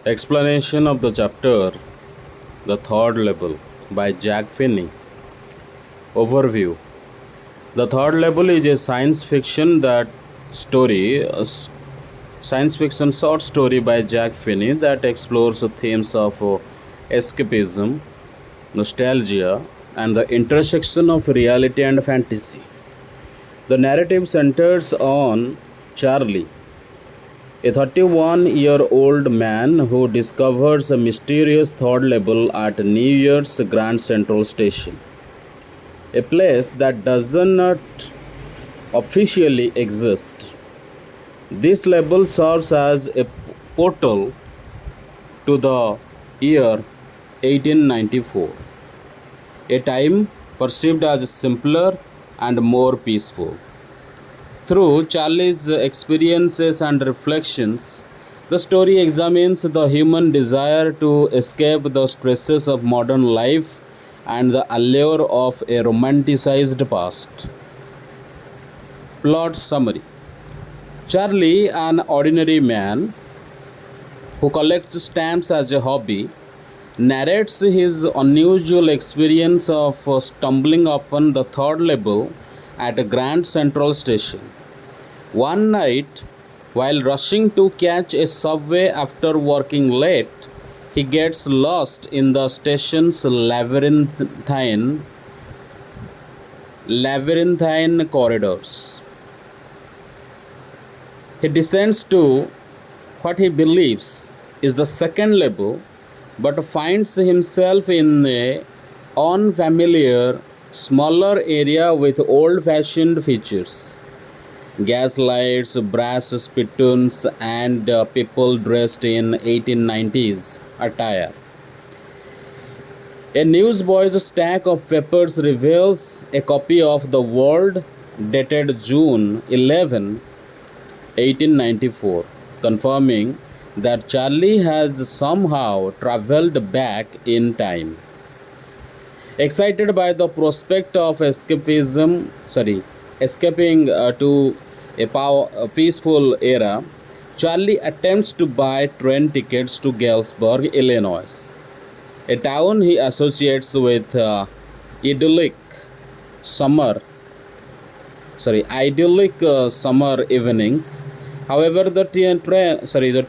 Explanation of the chapter The Third Level by Jack Finney. Overview. The Third Level is a science fiction short story by Jack Finney that explores the themes of escapism, nostalgia, and the intersection of reality and fantasy. The narrative centers on Charlie, a 31-year-old man who discovers a mysterious third level at New York's Grand Central Station, a place that does not officially exist. This level serves as a portal to the year 1894, a time perceived as simpler and more peaceful. Through Charlie's experiences and reflections, the story examines the human desire to escape the stresses of modern life and the allure of a romanticized past. Plot summary. Charlie, an ordinary man who collects stamps as a hobby, narrates his unusual experience of stumbling upon the third level at Grand Central Station. One night, while rushing to catch a subway after working late, he gets lost in the station's labyrinthine corridors. He descends to what he believes is the second level, but finds himself in a unfamiliar, smaller area with old-fashioned features: gas lights, brass spittoons, and people dressed in 1890s attire. A newsboy's stack of papers reveals a copy of The World dated June 11, 1894, confirming that Charlie has somehow traveled back in time. Excited by the prospect of escaping to a peaceful era, Charlie attempts to buy train tickets to Galesburg, Illinois, a town he associates with idyllic summer summer evenings. However, the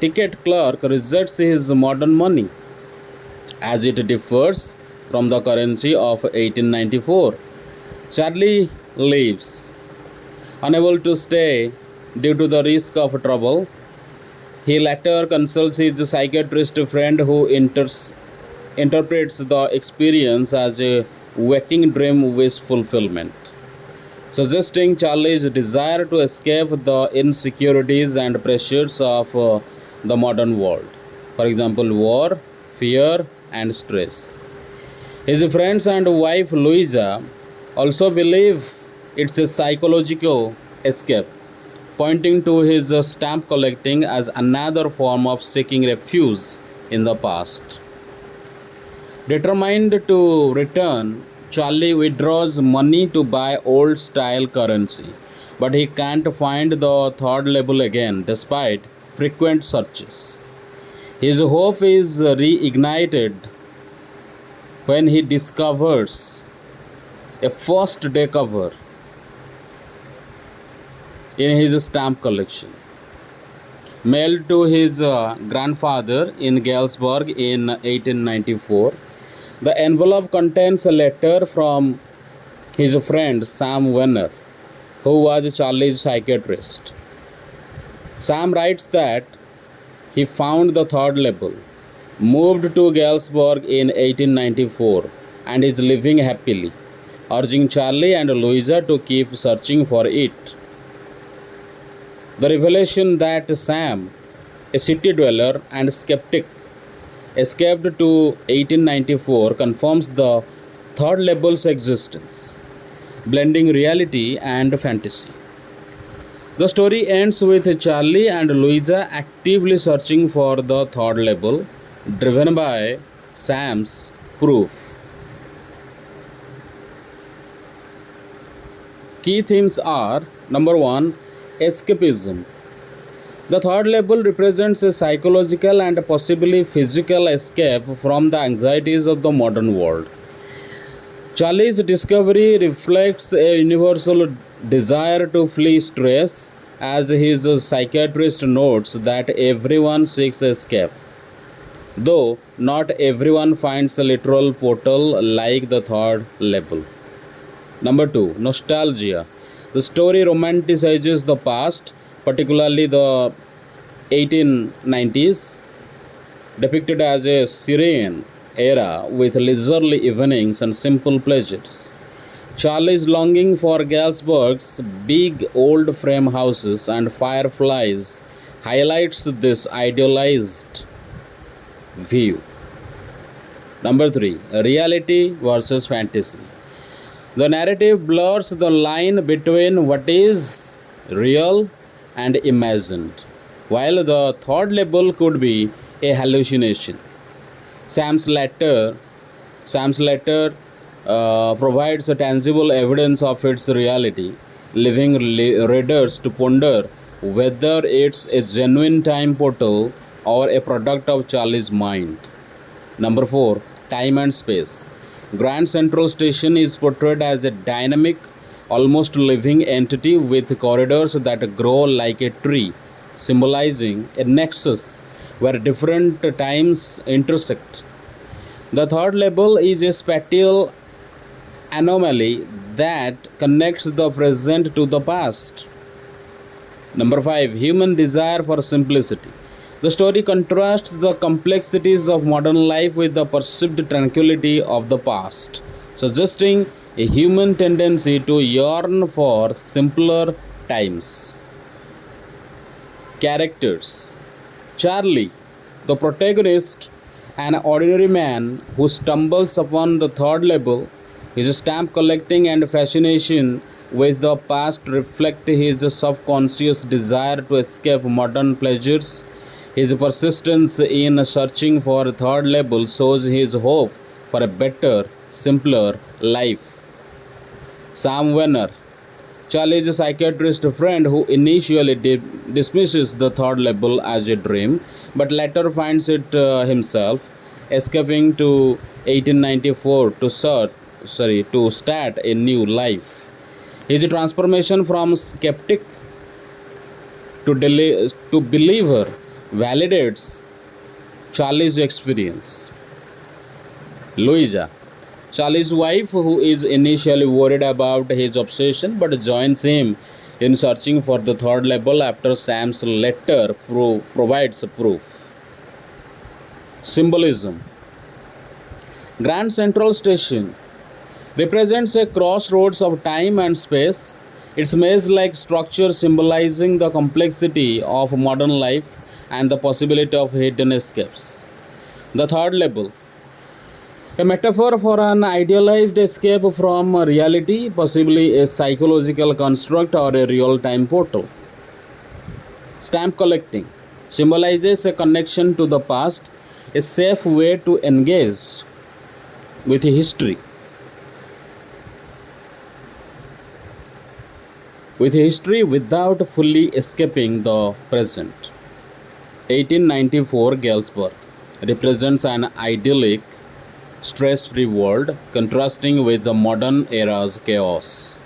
ticket clerk rejects his modern money as it differs from the currency of 1894. Charlie leaves. Unable to stay due to the risk of trouble, he later consults his psychiatrist friend who interprets the experience as a waking dream wish fulfillment, suggesting Charlie's desire to escape the insecurities and pressures of the modern world. For example, war, fear, and stress. His friends and wife Louisa also believe it's a psychological escape, pointing to his stamp collecting as another form of seeking refuge in the past. Determined to return, Charlie withdraws money to buy old style currency, but he can't find the third level again despite frequent searches. His hope is reignited when he discovers a first day cover in his stamp collection, mailed to his grandfather in Galesburg in 1894. The envelope contains a letter from his friend Sam Wenner, who was Charlie's psychiatrist. Sam writes that he found the third level, moved to Galesburg in 1894, and is living happily, urging Charlie and Louisa to keep searching for it. The revelation that Sam, a city dweller and skeptic, escaped to 1894 confirms the third level's existence, blending reality and fantasy. The story ends with Charlie and Louisa actively searching for the third level, driven by Sam's proof. Key themes are: number one, escapism. The third label represents a psychological and possibly physical escape from the anxieties of the modern world. Charlie's discovery reflects a universal desire to flee stress, as his psychiatrist notes that everyone seeks escape, though not everyone finds a literal portal like the third label. Number 2, nostalgia. The story romanticizes the past, particularly the 1890s, depicted as a serene era with leisurely evenings and simple pleasures. Charlie's longing for Galsburg's big old frame houses and fireflies highlights this idealized view. Number 3, reality versus fantasy. The narrative blurs the line between what is real and imagined, while the third label could be a hallucination. Sam's letter, Sam's letter provides a tangible evidence of its reality, leaving readers to ponder whether it's a genuine time portal or a product of Charlie's mind. Number 4, time and space. Grand Central Station is portrayed as a dynamic, almost living entity with corridors that grow like a tree, symbolizing a nexus where different times intersect. The third label is a spatial anomaly that connects the present to the past. Number 5, human desire for simplicity. The story contrasts the complexities of modern life with the perceived tranquility of the past, suggesting a human tendency to yearn for simpler times. Characters: Charlie, the protagonist, an ordinary man who stumbles upon the third label. His stamp collecting and fascination with the past reflect his subconscious desire to escape modern pleasures. His persistence in searching for a third label shows his hope for a better, simpler life. Sam Wenner, Charlie's psychiatrist friend who initially dismisses the third label as a dream, but later finds it himself, escaping to 1894 to start a new life. His transformation from skeptic to believer validates Charlie's experience. Louisa, Charlie's wife, who is initially worried about his obsession but joins him in searching for the third label after Sam's letter provides proof. Symbolism: Grand Central Station represents a crossroads of time and space. Its maze like structure symbolizing the complexity of modern life and the possibility of hidden escapes. The third label, a metaphor for an idealized escape from reality, possibly a psychological construct or a real time portal. Stamp collecting symbolizes a connection to the past, a safe way to engage with history. With history without fully escaping the present. 1894 Galesburg represents an idyllic, stress free world contrasting with the modern era's chaos.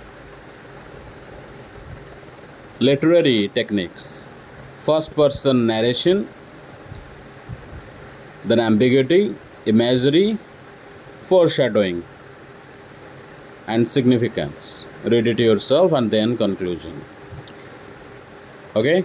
Literary techniques: first person narration, then ambiguity, imagery, foreshadowing, and significance. Read it yourself and then conclusion. Okay.